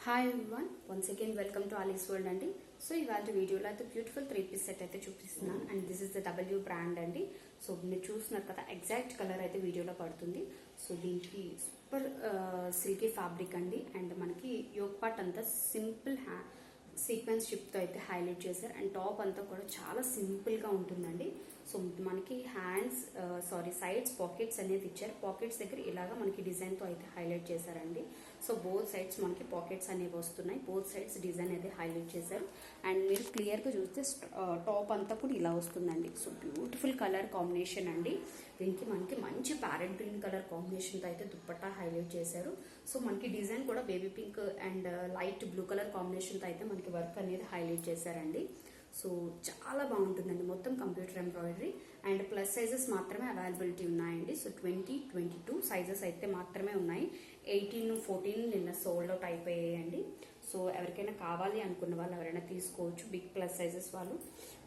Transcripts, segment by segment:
Hi everyone, once again welcome to Alice world అండి. So ఇవాళ వీడియోలో అయితే బ్యూటిఫుల్ 3 పీస్ సెట్ అయితే చూపిస్తున్నాను and this is the W brand అండి. సో మీరు చూస్తున్నారు కదా, ఎగ్జాక్ట్ కలర్ అయితే వీడియోలో పడుతుంది. సో దీనికి సూపర్ సిల్కీ ఫ్యాబ్రిక్ అండి అండ్ మనకి యోక్ పార్ట్ అంతా సింపుల్ సీక్వెన్స్ షిప్తో అయితే హైలైట్ చేశారు అండ్ టాప్ అంతా కూడా చాలా సింపుల్గా ఉంటుందండి. సో మనకి హ్యాండ్స్ సైడ్స్ పాకెట్స్ అనేది ఇచ్చారు. పాకెట్స్ దగ్గర ఇలాగా మనకి డిజైన్తో అయితే హైలైట్ చేశారండి. సో బోత్ సైడ్స్ మనకి పాకెట్స్ అనేవి వస్తున్నాయి. బోత్ సైడ్స్ డిజైన్ అయితే హైలైట్ చేశారు అండ్ మీరు క్లియర్గా చూస్తే టాప్ అంతా కూడా ఇలా వస్తుందండి. సో బ్యూటిఫుల్ కలర్ కాంబినేషన్ అండి. దీనికి మనకి మంచి ప్యారెట్ గ్రీన్ కలర్ కాంబినేషన్తో అయితే దుప్పట్టా హైలైట్ చేశారు. సో మనకి డిజైన్ కూడా baby pink and light blue colour కాంబినేషన్తో అయితే మనకి వర్క్ అనేది హైలైట్ చేశారండి. సో చాలా బాగుంటుందండి. మొత్తం computer embroidery and plus sizes మాత్రమే అవైలబిలిటీ ఉన్నాయండి. సో 20, 22 సైజెస్ అయితే మాత్రమే ఉన్నాయి. 18, 14 నిన్న సోల్డ్ అవుట్ అయిపోయాయండి. సో ఎవరికైనా కావాలి అనుకున్న వాళ్ళు ఎవరైనా తీసుకోవచ్చు. బిగ్ ప్లస్ సైజెస్ వాళ్ళు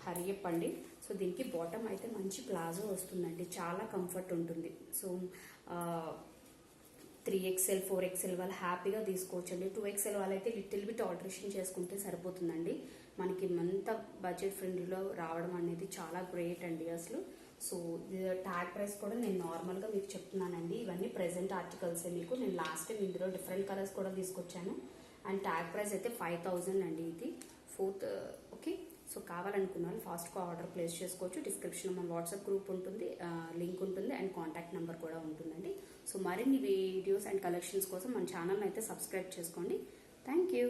హరి అప్ అండి. సో దీనికి బాటమ్ అయితే మంచి ప్లాజో వస్తుందండి. చాలా కంఫర్ట్ ఉంటుంది. సో 3XL, 4XL వాళ్ళు హ్యాపీగా తీసుకోవచ్చండి. 2XL వాళ్ళైతే లిటిల్ బిట్ ఆల్టరేషన్ చేసుకుంటే సరిపోతుందండి. మనకి ఎంత బడ్జెట్ ఫ్రెండ్లీలో రావడం అనేది చాలా గ్రేట్ అండి అసలు. సో ట్యాగ్ ప్రైస్ కూడా నేను నార్మల్గా మీకు చెప్తున్నానండి. ఇవన్నీ ప్రెజెంట్ ఆర్టికల్సే. మీకు నేను లాస్ట్ టైం ఇందులో డిఫరెంట్ కలర్స్ కూడా తీసుకొచ్చాను అండ్ ట్యాగ్ ప్రైస్ అయితే 5000 అండి. ఇది 4th. ఓకే, సో కావాలనుకున్న వాళ్ళు ఫాస్ట్గా ఆర్డర్ ప్లేస్ చేసుకోవచ్చు. డిస్క్రిప్షన్లో మన వాట్సాప్ గ్రూప్ ఉంటుంది, లింక్ ఉంటుంది అండ్ కాంటాక్ట్ నెంబర్ కూడా ఉంటుందండి. సో మరిన్ని వీడియోస్ అండ్ కలెక్షన్స్ కోసం మన ఛానల్ని అయితే సబ్స్క్రైబ్ చేసుకోండి. Thank you.